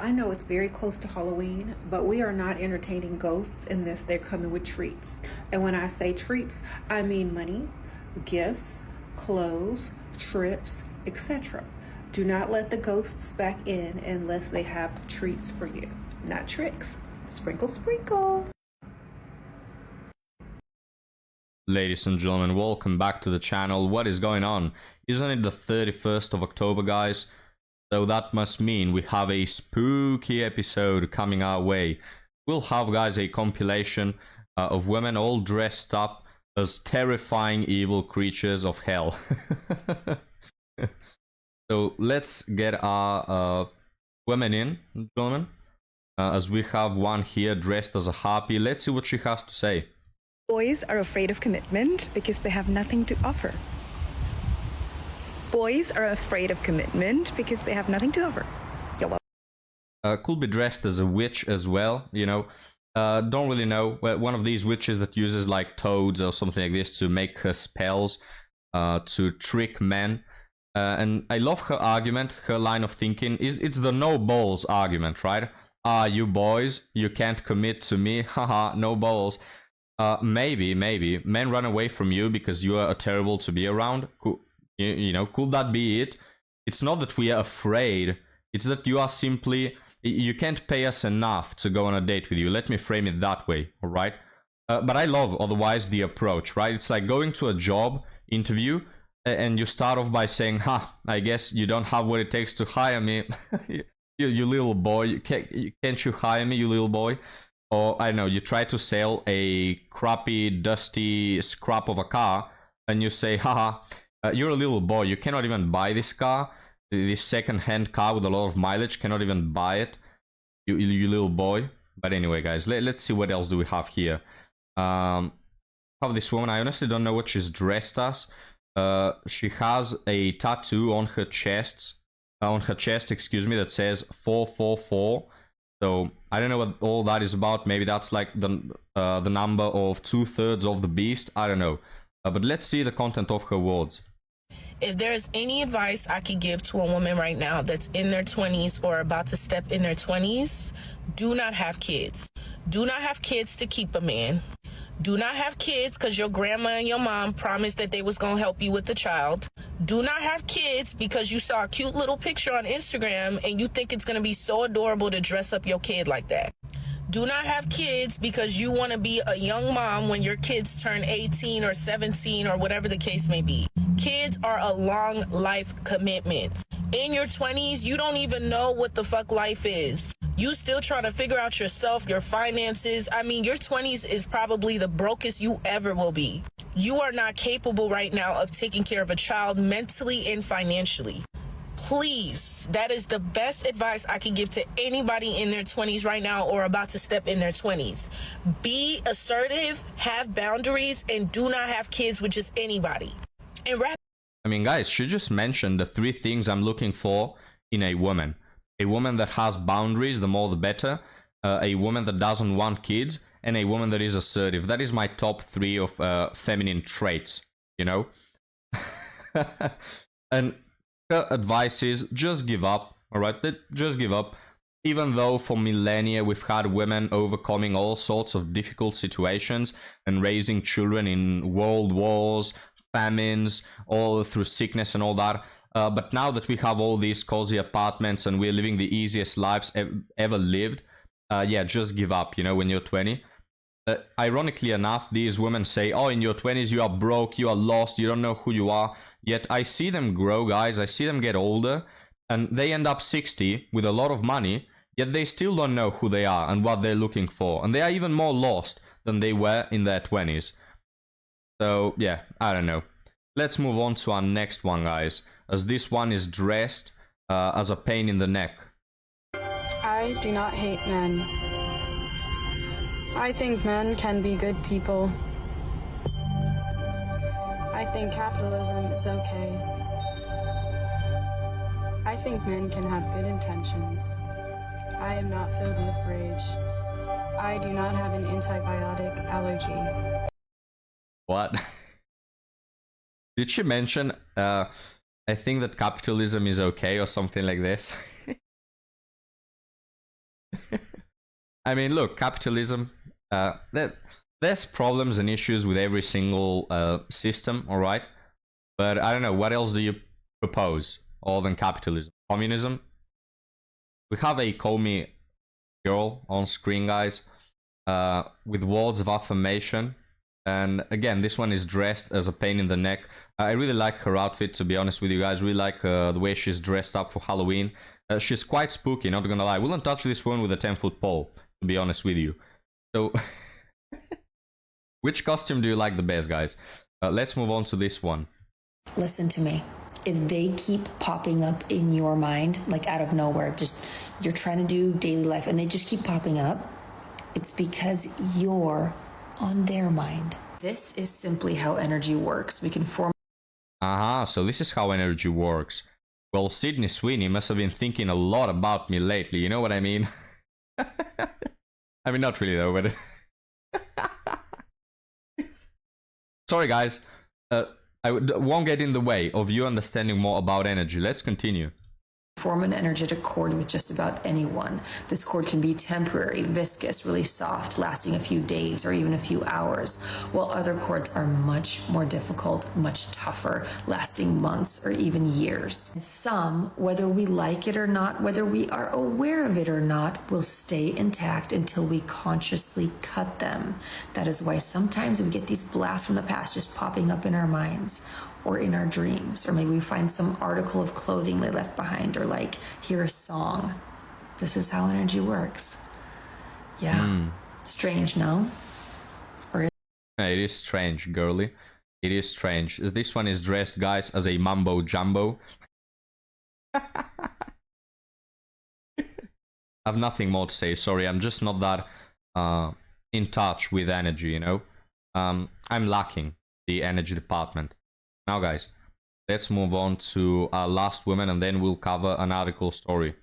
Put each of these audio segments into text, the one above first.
I know it's very close to Halloween, but we are not entertaining ghosts unless they're coming with treats. And when I say treats, I mean money, gifts, clothes, trips, etc. Do not let the ghosts back in unless they have treats for you, not tricks. Sprinkle, sprinkle. Ladies and gentlemen, welcome back to the channel. What is going on? Isn't it the 31st of October, guys? So that must mean we have a spooky episode coming our way. We'll have, guys, a compilation of women all dressed up as terrifying evil creatures of hell. So let's get our women in, gentlemen. As we have one here dressed as a harpy. Let's see what she has to say. Boys are afraid of commitment because they have nothing to offer. Boys are afraid of commitment because they have nothing to offer. You're welcome. Could be dressed as a witch as well, you know. Don't really know. Well, one of these witches that uses like toads or something like this to make her spells, to trick men. And I love her argument, her line of thinking. It's the no balls argument, right? You boys, you can't commit to me. Haha, no balls. Maybe men run away from you because you are terrible to be around. You know, could that be it? It's not that we are afraid. It's that you are simply, you can't pay us enough to go on a date with you. Let me frame it that way, all right? But I love otherwise the approach, right? It's like going to a job interview and you start off by saying, I guess you don't have what it takes to hire me. you little boy, can't you hire me, you little boy? Or, I don't know, you try to sell a crappy, dusty scrap of a car, and you say, you're a little boy, you cannot even buy this car, this second-hand car with a lot of mileage, cannot even buy it, you little boy. But anyway, guys, let's see what else do we have here. Have this woman, I honestly don't know what she's dressed as. She has a tattoo on her chest, excuse me, that says 444. So I don't know what all that is about. Maybe that's like the number of 2/3 of the beast. I don't know. But let's see the content of her words. If there is any advice I can give to a woman right now that's in their 20s or about to step in their 20s, do not have kids. Do not have kids to keep a man. Do not have kids because your grandma and your mom promised that they was going to help you with the child. Do not have kids because you saw a cute little picture on Instagram and you think it's going to be so adorable to dress up your kid like that. Do not have kids because you want to be a young mom when your kids turn 18 or 17 or whatever the case may be. Kids are a long life commitment. In your 20s, you don't even know what the fuck life is. You still trying to figure out yourself, your finances. I mean, your 20s is probably the brokest you ever will be. You are not capable right now of taking care of a child mentally and financially. Please, that is the best advice I can give to anybody in their 20s right now or about to step in their 20s. Be assertive, have boundaries, and do not have kids with just anybody. And I mean, guys, she just mentioned the 3 things I'm looking for in a woman. A woman that has boundaries, the more the better. A woman that doesn't want kids, and a woman that is assertive. That is my top 3 of feminine traits, you know? And her advice is just give up, all right? Just give up. Even though for millennia we've had women overcoming all sorts of difficult situations and raising children in world wars, famines, all through sickness and all that. But now that we have all these cozy apartments and we're living the easiest lives ever lived, yeah, just give up, you know, when you're 20. Ironically enough, these women say, oh, in your 20s you are broke, you are lost, you don't know who you are. Yet I see them grow, guys, I see them get older, and they end up 60 with a lot of money, yet they still don't know who they are and what they're looking for. And they are even more lost than they were in their 20s. So, yeah, I don't know. Let's move on to our next one, guys, as this one is dressed as a pain in the neck. I do not hate men. I think men can be good people. I think capitalism is okay. I think men can have good intentions. I am not filled with rage. I do not have an antibiotic allergy. What? Did she mention, I think that capitalism is okay or something like this? I mean, look, capitalism. There's problems and issues with every single system, all right. But I don't know, what else do you propose other than capitalism? Communism? We have a Comey girl on screen, guys, with words of affirmation. And again, this one is dressed as a pain in the neck. I really like her outfit, to be honest with you guys. Really like the way she's dressed up for Halloween. She's quite spooky, not gonna lie. I wouldn't touch this one with a 10-foot pole, to be honest with you. So, which costume do you like the best, guys? Let's move on to this one. Listen to me. If they keep popping up in your mind, like out of nowhere, just you're trying to do daily life and they just keep popping up, it's because you're on their mind. This is simply how energy works. We can form. So this is how energy works. Well, Sydney Sweeney must have been thinking a lot about me lately, you know what I mean? I mean, not really though, but... Sorry guys, I won't get in the way of you understanding more about energy. Let's continue. Form an energetic cord with just about anyone. This cord can be temporary, viscous, really soft, lasting a few days or even a few hours, while other cords are much more difficult, much tougher, lasting months or even years. And some, whether we like it or not, whether we are aware of it or not, will stay intact until we consciously cut them. That is why sometimes we get these blasts from the past just popping up in our minds, or in our dreams, or maybe we find some article of clothing they left behind, or like hear a song. This is how energy works. Yeah. Strange, no? It is strange, girly. It is strange. This one is dressed, guys, as a mumbo jumbo. I have nothing more to say, sorry. I'm just not that in touch with energy, you know? I'm lacking the energy department. Now, guys, let's move on to our last woman, and then we'll cover an article story.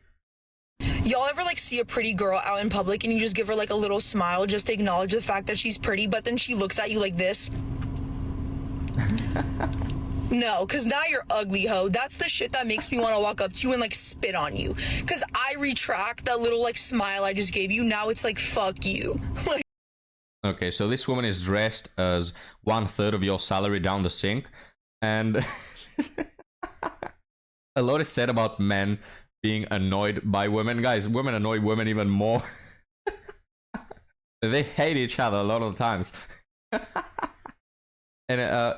Y'all ever like see a pretty girl out in public and you just give her like a little smile just to acknowledge the fact that she's pretty, but then she looks at you like this? No, because now you're ugly, ho. That's the shit that makes me want to walk up to you and like spit on you. Because I retract that little like smile I just gave you. Now it's like, fuck you. Okay, so this woman is dressed as 1/3 of your salary down the sink. And a lot is said about men being annoyed by women. Guys, women annoy women even more. They hate each other a lot of the times. And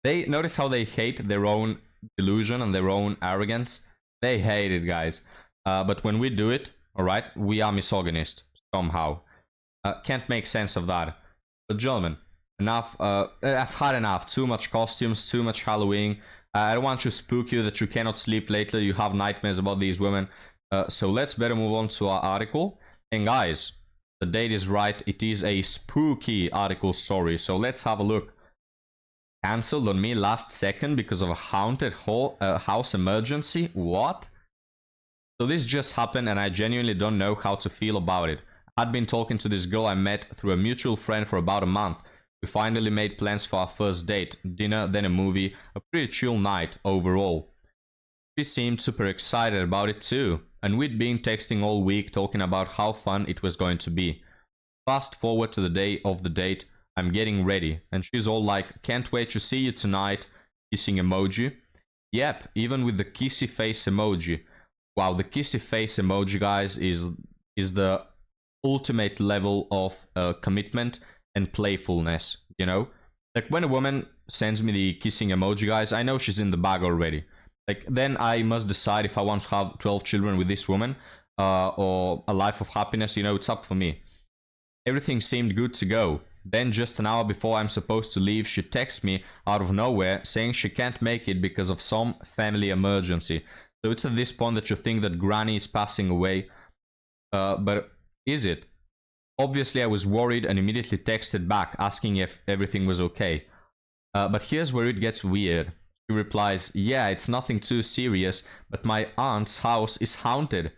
they notice how they hate their own delusion and their own arrogance. They hate it, guys. But when we do it, all right, we are misogynist somehow. Can't make sense of that. But gentlemen, enough. I've had enough. Too much costumes, too much Halloween. I don't want to spook you that you cannot sleep later. You have nightmares about these women. So let's better move on to our article. And guys, the date is right. It is a spooky article story. So let's have a look. Cancelled on me last second because of a haunted house emergency. What? So this just happened and I genuinely don't know how to feel about it. I had been talking to this girl I met through a mutual friend for about a month. We finally made plans for our first date, dinner, then a movie, a pretty chill night overall. She seemed super excited about it too, and we'd been texting all week talking about how fun it was going to be. Fast forward to the day of the date, I'm getting ready, and she's all like, can't wait to see you tonight, kissing emoji. Yep, even with the kissy face emoji. Wow, the kissy face emoji, guys, is the ultimate level of commitment and playfulness, you know? Like, when a woman sends me the kissing emoji, guys, I know she's in the bag already. Like, then I must decide if I want to have 12 children with this woman or a life of happiness, you know, it's up for me. Everything seemed good to go. Then just an hour before I'm supposed to leave, she texts me out of nowhere saying she can't make it because of some family emergency. So it's at this point that you think that Granny is passing away. But is it? Obviously, I was worried and immediately texted back asking if everything was okay. But here's where it gets weird. She replies, yeah, it's nothing too serious, but my aunt's house is haunted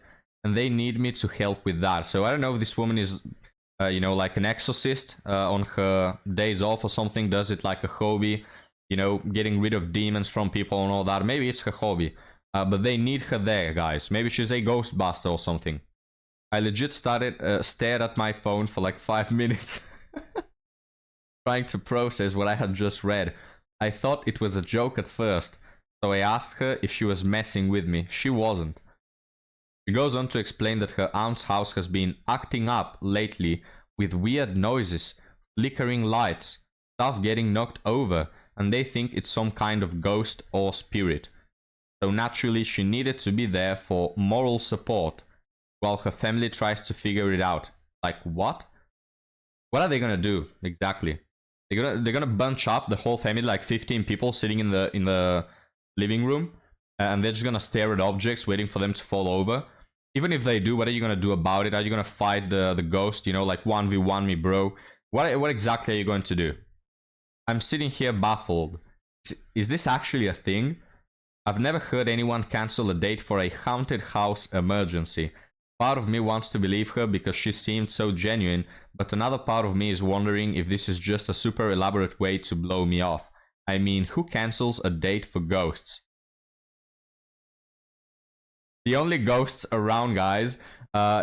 and they need me to help with that. So I don't know if this woman is, you know, like an exorcist on her days off or something, does it like a hobby, you know, getting rid of demons from people and all that. Maybe it's her hobby, but they need her there, guys. Maybe she's a ghostbuster or something. I legit stared at my phone for like 5 minutes trying to process what I had just read. I thought it was a joke at first, so I asked her if she was messing with me. She wasn't. She goes on to explain that her aunt's house has been acting up lately with weird noises, flickering lights, stuff getting knocked over, and they think it's some kind of ghost or spirit. So naturally she needed to be there for moral support while her family tries to figure it out. Like what? What are they gonna do exactly? They're gonna bunch up the whole family, like 15 people sitting in the living room, and they're just gonna stare at objects waiting for them to fall over. Even if they do, what are you gonna do about it? Are you gonna fight the ghost, you know, like 1v1 me, bro? What exactly are you going to do? I'm sitting here baffled. Is this actually a thing? I've never heard anyone cancel a date for a haunted house emergency. Part of me wants to believe her because she seemed so genuine, but another part of me is wondering if this is just a super elaborate way to blow me off. I mean, who cancels a date for ghosts? The only ghosts around, guys,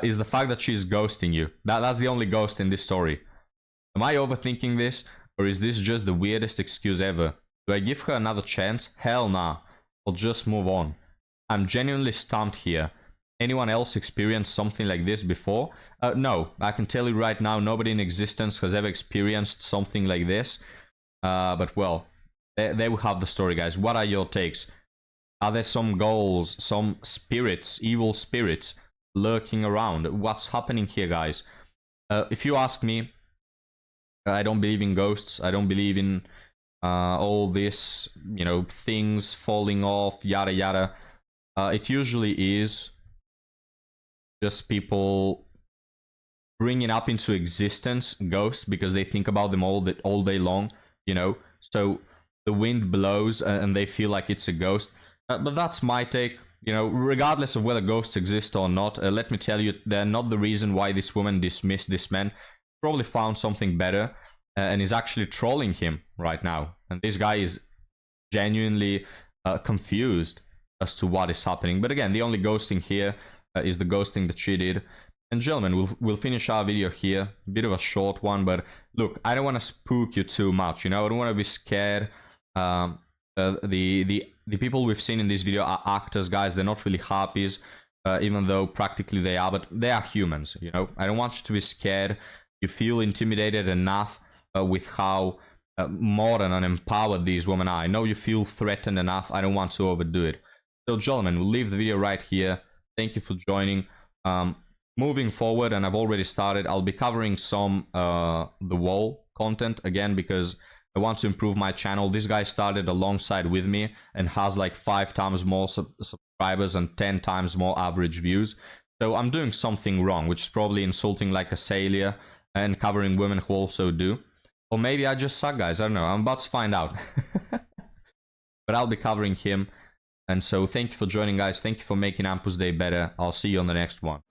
is the fact that she's ghosting you. That's the only ghost in this story. Am I overthinking this, or is this just the weirdest excuse ever? Do I give her another chance? Hell nah. I'll just move on. I'm genuinely stumped here. Anyone else experienced something like this before? No, I can tell you right now, nobody in existence has ever experienced something like this. But well, there we have the story, guys. What are your takes? Are there some goals, some spirits, evil spirits lurking around? What's happening here, guys? If you ask me, I don't believe in ghosts. I don't believe in all this, you know, things falling off, yada yada. It usually is just people bringing up into existence ghosts because they think about them all day long, you know. So the wind blows and they feel like it's a ghost. But that's my take. You know, regardless of whether ghosts exist or not, let me tell you, they're not the reason why this woman dismissed this man. Probably found something better and is actually trolling him right now. And this guy is genuinely confused as to what is happening. But again, the only ghosting here is the ghosting that she did. And gentlemen, we'll finish our video here. A bit of a short one, but look, I don't want to spook you too much. You know, I don't want to be scared. The people we've seen in this video are actors, guys. They're not really harpies, even though practically they are, but they are humans, you know. I don't want you to be scared. You feel intimidated enough with how modern and empowered these women are. I know you feel threatened enough. I don't want to overdo it. So gentlemen, we'll leave the video right here. Thank you for joining. Moving forward, and I've already started, I'll be covering some The Wall content again because I want to improve my channel. This guy started alongside with me and has like 5 times more subscribers and 10 times more average views. So I'm doing something wrong, which is probably insulting like a Salia and covering women who also do. Or maybe I just suck, guys. I don't know. I'm about to find out. But I'll be covering him. And so thank you for joining, guys. Thank you for making Ampus Day better. I'll see you on the next one.